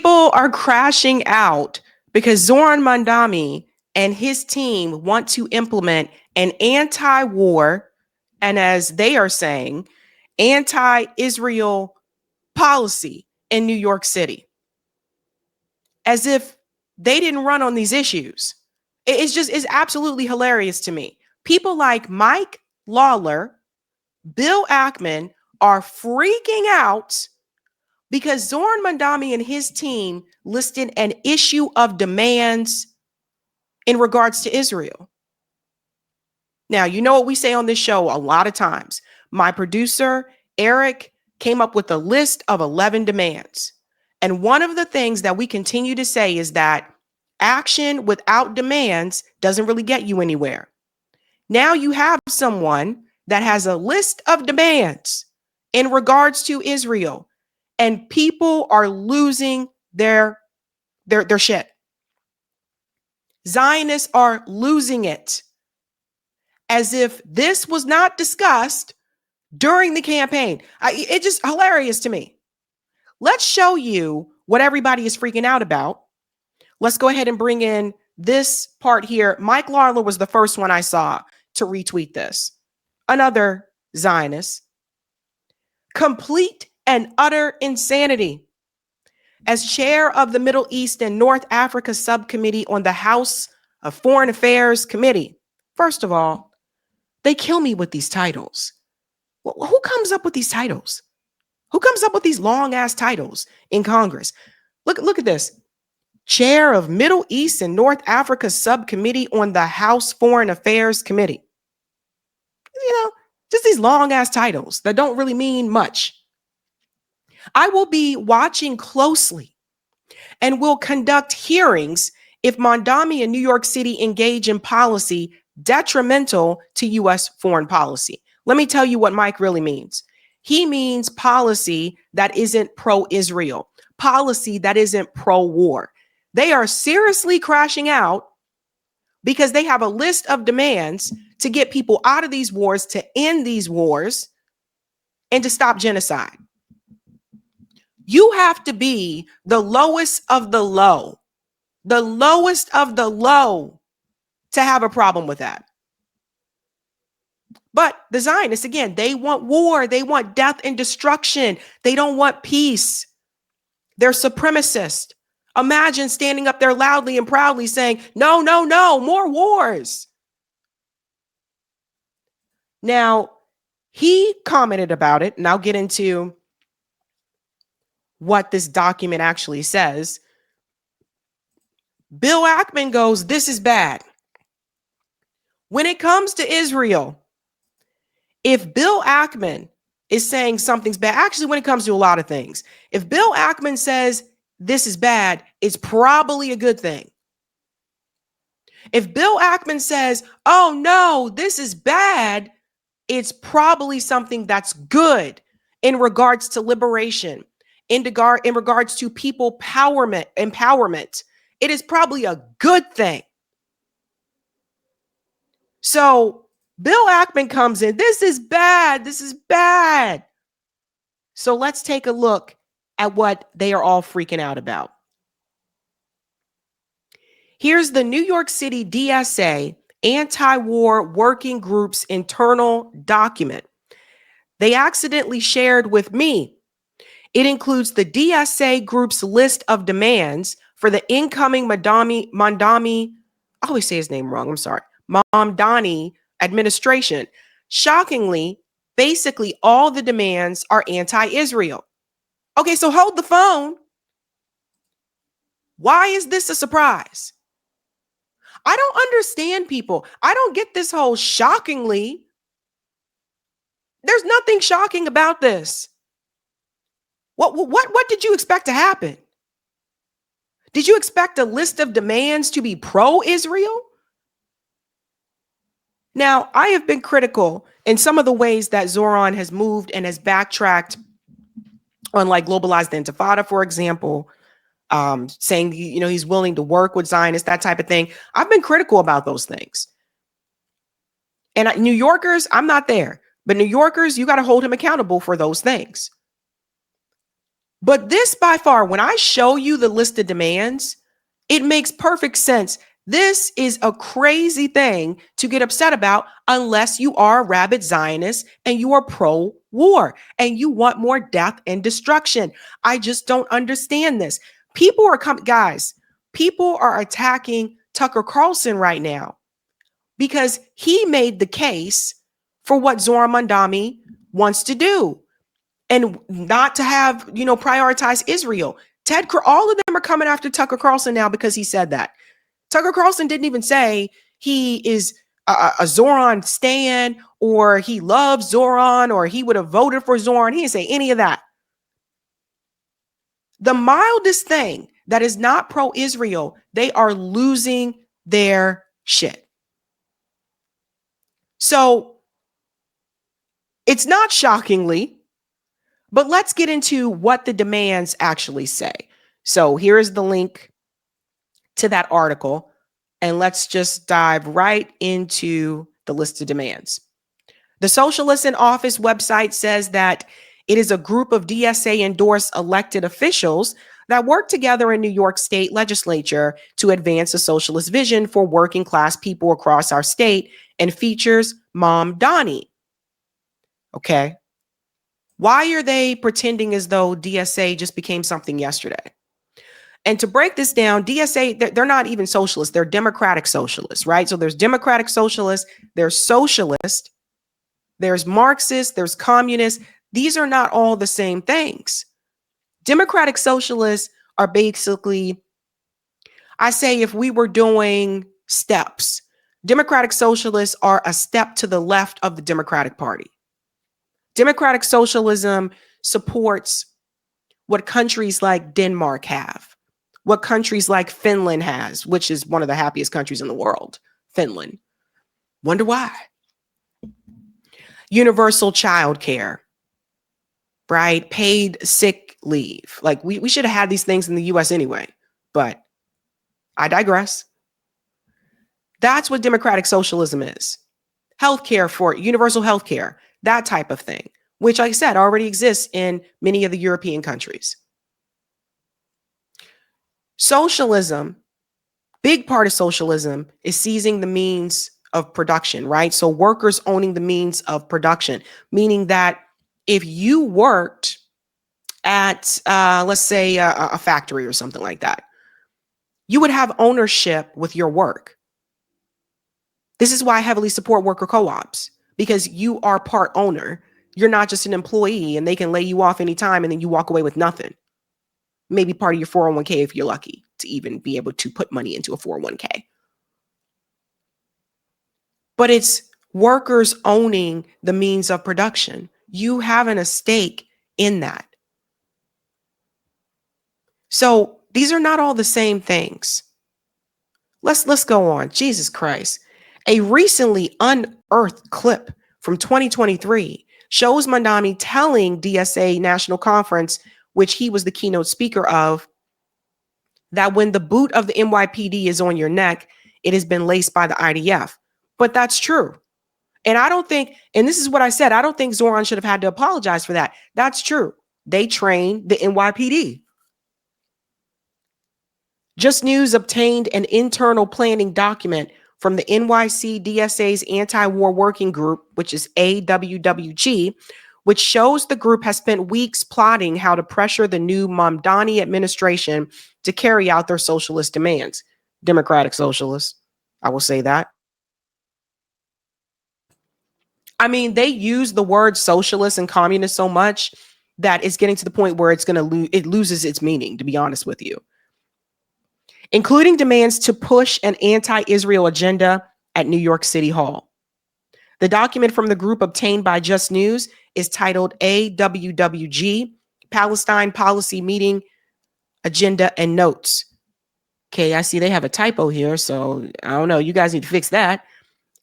People are crashing out because Zohran Mandami and his team want to implement an anti-war, and as they are saying, anti-Israel policy in New York City, as if they didn't run on these issues. It's absolutely hilarious to me. People like Mike Lawler, Bill Ackman are freaking out because Zohran Mandami and his team listed an issue of demands in regards to Israel. Now, you know what we say on this show a lot of times. My producer, Eric, came up with a list of 11 demands. And one of the things that we continue to say is that action without demands doesn't really get you anywhere. Now you have someone that has a list of demands in regards to Israel, and people are losing their shit. Zionists are losing it, as if this was not discussed during the campaign. It's just hilarious to me. Let's show you what everybody is freaking out about. Let's go ahead and bring in this part here. Mike Lawler was the first one I saw to retweet this. Another Zionist. Complete and utter insanity. As chair of the Middle East and North Africa Subcommittee on the House of Foreign Affairs Committee, first of all, they kill me with these titles. Who comes up with these titles? Who comes up with these long ass titles in Congress? Look at this. Chair of Middle East and North Africa Subcommittee on the House Foreign Affairs Committee. You know, just these long ass titles that don't really mean much. I will be watching closely and will conduct hearings if Mandami and New York City engage in policy detrimental to U.S. foreign policy. Let me tell you what Mike really means. He means policy that isn't pro-Israel, policy that isn't pro-war. They are seriously crashing out because they have a list of demands to get people out of these wars, to end these wars, and to stop genocide. You have to be the lowest of the low to have a problem with that. But the Zionists, again, they want war. They want death and destruction. They don't want peace. They're supremacist. Imagine standing up there loudly and proudly saying, no, no, no, more wars. Now, he commented about it, and I'll get into what this document actually says. Bill Ackman goes, this is bad. When it comes to Israel, if Bill Ackman is saying something's bad, actually, when it comes to a lot of things, if Bill Ackman says this is bad, it's probably a good thing. If Bill Ackman says, oh no, this is bad, it's probably something that's good in regards to liberation, in regards to people empowerment. It is probably a good thing. So Bill Ackman comes in, this is bad, this is bad. So let's take a look at what they are all freaking out about. Here's the New York City DSA anti-war working group's internal document. They accidentally shared with me. It includes the DSA group's list of demands for the incoming Mandami, I always say his name wrong, I'm sorry, Mamdani administration. Shockingly, basically all the demands are anti-Israel. Okay, so hold the phone. Why is this a surprise? I don't understand people. I don't get this whole shockingly. There's nothing shocking about this. What did you expect to happen? Did you expect a list of demands to be pro-Israel? Now, I have been critical in some of the ways that Zohran has moved and has backtracked on, like, globalized intifada, for example, saying, you know, he's willing to work with Zionists, that type of thing. I've been critical about those things. And New Yorkers, I'm not there, but New Yorkers, you got to hold him accountable for those things. But this by far, when I show you the list of demands, it makes perfect sense. This is a crazy thing to get upset about unless you are a rabid Zionist and you are pro-war and you want more death and destruction. I just don't understand this. People are coming, guys, people are attacking Tucker Carlson right now because he made the case for what Zohran Mandami wants to do and not to have, prioritize Israel. All of them are coming after Tucker Carlson now because he said that. Tucker Carlson didn't even say he is a Zohran stan or he loves Zohran or he would have voted for Zohran. He didn't say any of that. The mildest thing that is not pro-Israel, they are losing their shit. So it's not shockingly, but let's get into what the demands actually say. So here is the link to that article, and let's just dive right into the list of demands. The Socialists in Office website says that it is a group of DSA-endorsed elected officials that work together in New York State legislature to advance a socialist vision for working class people across our state and features Mom Donnie. Okay. Why are they pretending as though DSA just became something yesterday? And to break this down, DSA, they're not even socialists. They're democratic socialists, right? So there's democratic socialists, there's socialist, there's Marxist, there's communist. These are not all the same things. Democratic socialists are basically, I say if we were doing steps, democratic socialists are a step to the left of the Democratic Party. Democratic socialism supports what countries like Denmark have, what countries like Finland has, which is one of the happiest countries in the world, Finland. Wonder why? Universal child care, right? Paid sick leave. Like we should have had these things in the US anyway, but I digress. That's what democratic socialism is. Healthcare for universal healthcare, that type of thing, which, like I said, already exists in many of the European countries. Socialism, big part of socialism is seizing the means of production, right? So workers owning the means of production, meaning that if you worked at, let's say, a factory or something like that, you would have ownership with your work. This is why I heavily support worker co-ops, because you are part owner. You're not just an employee and they can lay you off anytime and then you walk away with nothing. Maybe part of your 401k if you're lucky to even be able to put money into a 401k. But it's workers owning the means of production. You having a stake in that. So these are not all the same things. Let's go on. Jesus Christ. A recently unearthed clip from 2023 shows Mandami telling DSA National Conference, which he was the keynote speaker of, that when the boot of the NYPD is on your neck, it has been laced by the IDF. But that's true. And I don't think, and this is what I said, I don't think Zohran should have had to apologize for that. That's true. They trained the NYPD. Just News obtained an internal planning document from the NYC DSA's anti-war working group, which is AWWG, which shows the group has spent weeks plotting how to pressure the new Mamdani administration to carry out their socialist demands. Democratic socialists, I will say that. I mean, they use the word socialist and communist so much that it's getting to the point where it loses its meaning, to be honest with you. Including demands to push an anti-Israel agenda at New York City Hall. The document from the group obtained by Just News is titled AWWG, Palestine Policy Meeting, Agenda and Notes. Okay, I see they have a typo here, so I don't know. You guys need to fix that.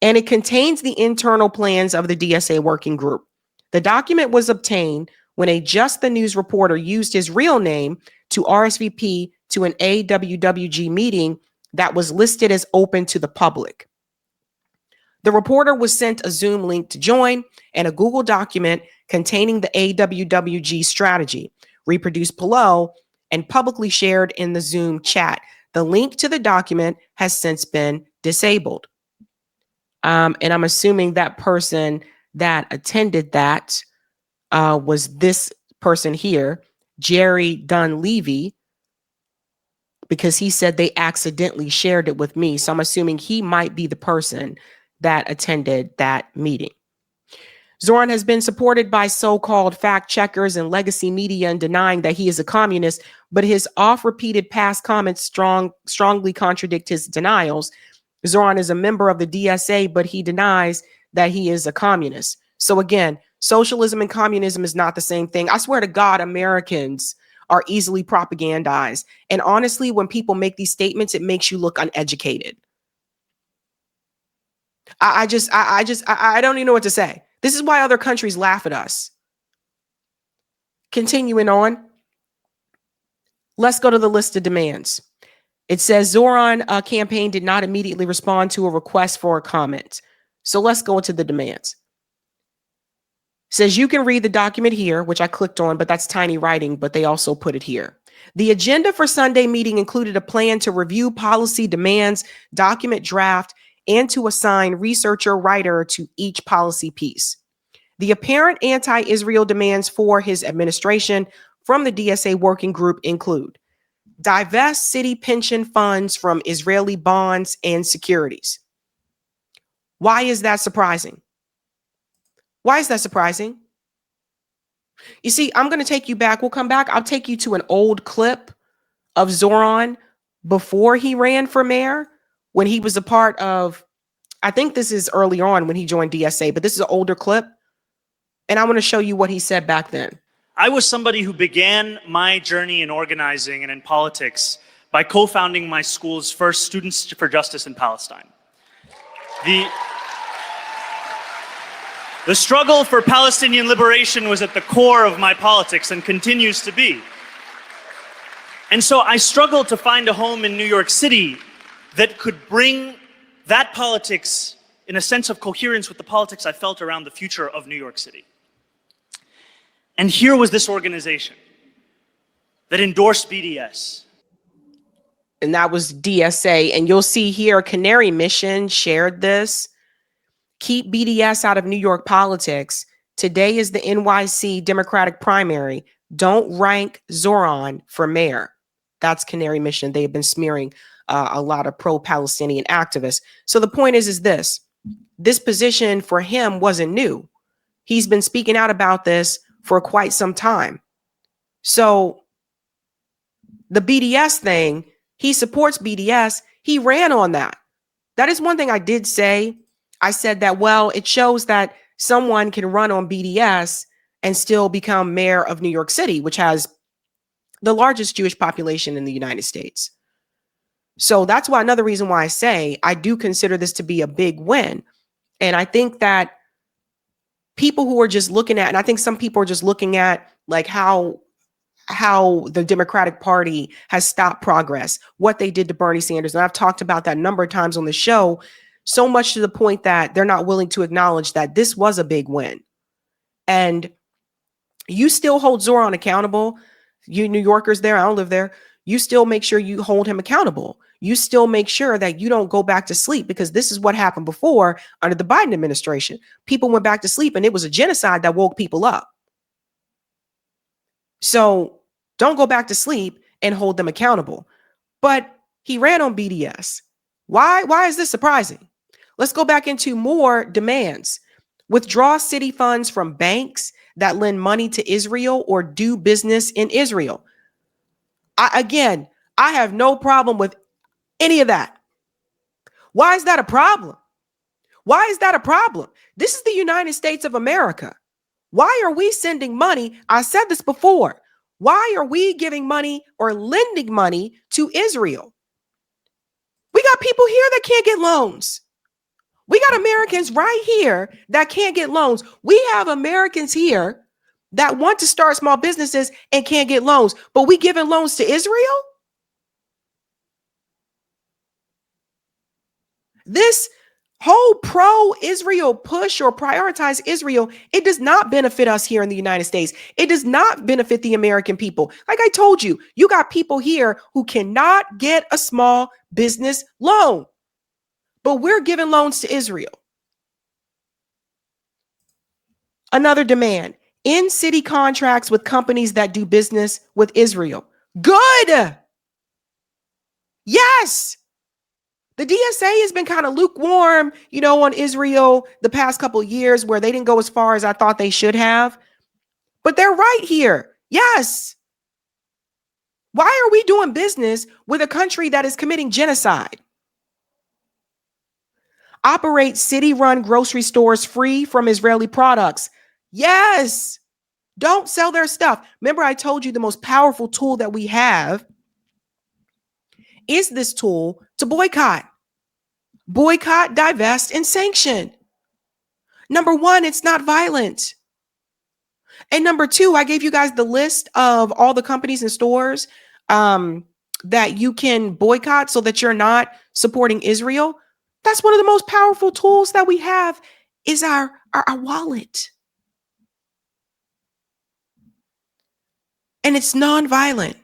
And it contains the internal plans of the DSA working group. The document was obtained when a Just the News reporter used his real name to RSVP to an AWWG meeting that was listed as open to the public. The reporter was sent a Zoom link to join and a Google document containing the AWWG strategy, reproduced below and publicly shared in the Zoom chat. The link to the document has since been disabled. And I'm assuming that person that attended that was this person here, Jerry Dunleavy, because he said they accidentally shared it with me. So I'm assuming he might be the person that attended that meeting. Zohran has been supported by so-called fact checkers and legacy media in denying that he is a communist, but his oft-repeated past comments strongly contradict his denials. Zohran is a member of the DSA, but he denies that he is a communist. So again, socialism and communism is not the same thing. I swear to God, Americans are easily propagandized. And honestly, when people make these statements, it makes you look uneducated. I don't even know what to say. This is why other countries laugh at us. Continuing on, let's go to the list of demands. It says Zohran campaign did not immediately respond to a request for a comment. So let's go into the demands. It says you can read the document here, which I clicked on, but that's tiny writing, but they also put it here. The agenda for Sunday meeting included a plan to review policy demands, document draft, and to assign researcher writer to each policy piece. The apparent anti-Israel demands for his administration from the DSA working group include divest city pension funds from Israeli bonds and securities. Why is that surprising? Why is that surprising? You see, I'm going to take you back. We'll come back. I'll take you to an old clip of Zohran before he ran for mayor, when he was a part of, I think this is early on when he joined DSA, but this is an older clip. And I want to show you what he said back then. I was somebody who began my journey in organizing and in politics by co-founding my school's first Students for Justice in Palestine. The struggle for Palestinian liberation was at the core of my politics and continues to be. And so I struggled to find a home in New York City that could bring that politics in a sense of coherence with the politics I felt around the future of New York City. And here was this organization that endorsed BDS. And that was DSA. And you'll see here, Canary Mission shared this. Keep BDS out of New York politics. Today is the NYC Democratic primary. Don't rank Zohran for mayor. That's Canary Mission. They have been smearing a lot of pro-Palestinian activists. So the point is this position for him wasn't new. He's been speaking out about this for quite some time. So the BDS thing, he supports BDS. He ran on that. That is one thing I did say. I said that, well, it shows that someone can run on BDS and still become mayor of New York City, which has the largest Jewish population in the United States. So that's why another reason why I say I do consider this to be a big win. And I think that people who are just looking at, and I think some people are just looking at like how the Democratic Party has stopped progress, what they did to Bernie Sanders. And I've talked about that a number of times on the show, so much to the point that they're not willing to acknowledge that this was a big win. And you still hold Zohran accountable. You New Yorkers there, I don't live there. You still make sure you hold him accountable. You still make sure that you don't go back to sleep, because this is what happened before under the Biden administration. People went back to sleep and it was a genocide that woke people up. So don't go back to sleep and hold them accountable. But he ran on BDS. Why is this surprising? Let's go back into more demands. Withdraw city funds from banks that lend money to Israel or do business in Israel. I have no problem with any of that. Why is that a problem? Why is that a problem? This is the United States of America. Why are we sending money? I said this before. Why are we giving money or lending money to Israel? We got people here that can't get loans. We got Americans right here that can't get loans. We have Americans here that want to start small businesses and can't get loans, but we giving loans to Israel? whole pro-Israel push or prioritize Israel, it does not benefit us here in the United States. It does not benefit the American people. Like I told you, you got people here who cannot get a small business loan, but we're giving loans to Israel. Another demand: in city contracts with companies that do business with Israel. Good. Yes. The DSA has been kind of lukewarm, on Israel the past couple of years, where they didn't go as far as I thought they should have. But they're right here. Yes. Why are we doing business with a country that is committing genocide? Operate city-run grocery stores free from Israeli products. Yes. Don't sell their stuff. Remember, I told you the most powerful tool that we have is this tool to boycott. Boycott, divest, and sanction. Number one, it's not violent. And number two, I gave you guys the list of all the companies and stores that you can boycott so that you're not supporting Israel. That's one of the most powerful tools that we have is our wallet. And it's nonviolent.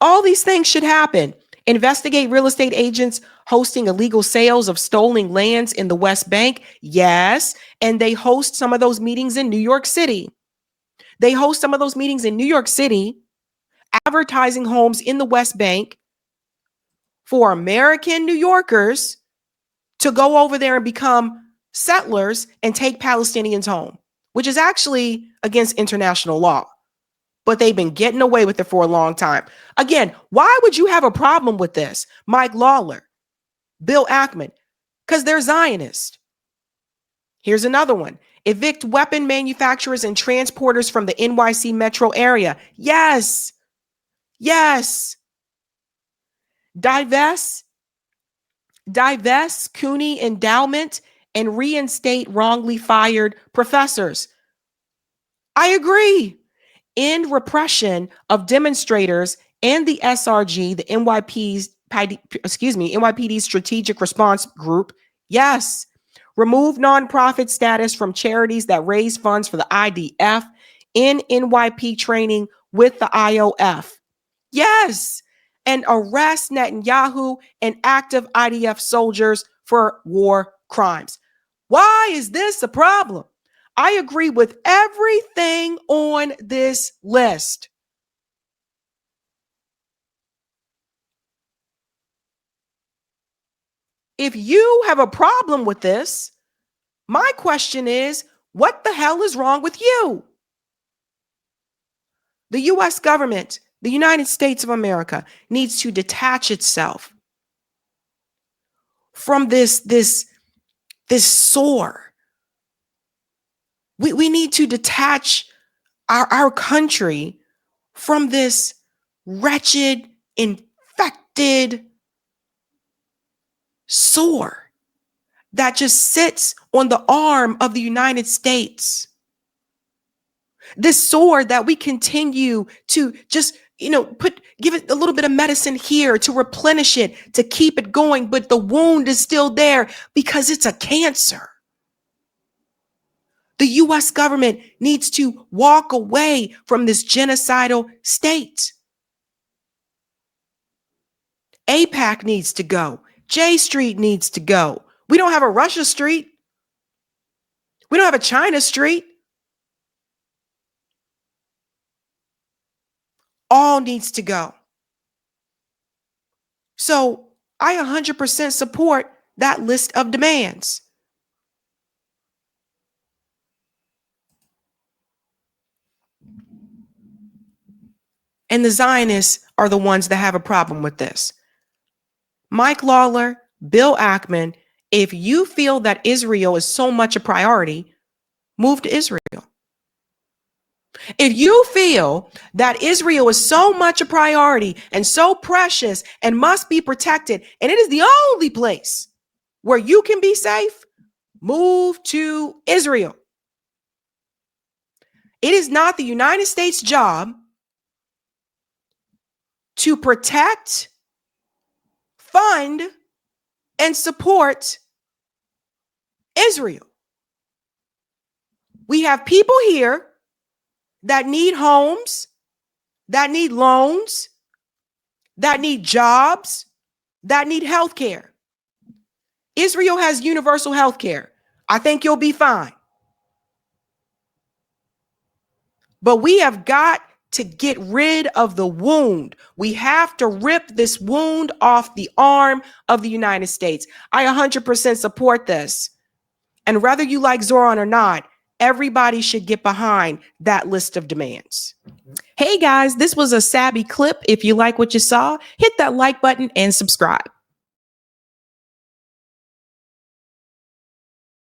All these things should happen. Investigate real estate agents hosting illegal sales of stolen lands in the West Bank. Yes. And they host some of those meetings in New York City. Advertising homes in the West Bank for American New Yorkers to go over there and become settlers and take Palestinians home, which is actually against international law. But they've been getting away with it for a long time. Again, why would you have a problem with this? Mike Lawler, Bill Ackman, because they're Zionist. Here's another one. Evict weapon manufacturers and transporters from the NYC metro area. Yes. Yes. Divest CUNY endowment and reinstate wrongly fired professors. I agree. End repression of demonstrators and the SRG, the NYPD's strategic response group. Yes. Remove nonprofit status from charities that raise funds for the IDF in NYP training with the IOF. Yes. And arrest Netanyahu and active IDF soldiers for war crimes. Why is this a problem? I agree with everything on this list. If you have a problem with this, my question is, what the hell is wrong with you? The U.S. government, the United States of America, needs to detach itself from this sore. We need to detach our country from this wretched, infected sore that just sits on the arm of the United States. This sore that we continue to just, give it a little bit of medicine here to replenish it, to keep it going, but the wound is still there because it's a cancer. The U.S. government needs to walk away from this genocidal state. AIPAC needs to go. J Street needs to go. We don't have a Russia Street. We don't have a China Street. All needs to go. So I 100% support that list of demands. And the Zionists are the ones that have a problem with this. Mike Lawler, Bill Ackman, if you feel that Israel is so much a priority, move to Israel. If you feel that Israel is so much a priority and so precious and must be protected, and it is the only place where you can be safe, move to Israel. It is not the United States' job to protect, fund, and support Israel. We have people here that need homes, that need loans, that need jobs, that need health care. Israel has universal health care. I think you'll be fine. But we have got to get rid of the wound. We have to rip this wound off the arm of the United States. I 100% support this. And whether you like Zohran or not, everybody should get behind that list of demands. Hey guys, this was a Sabby clip. If you like what you saw, hit that like button and subscribe.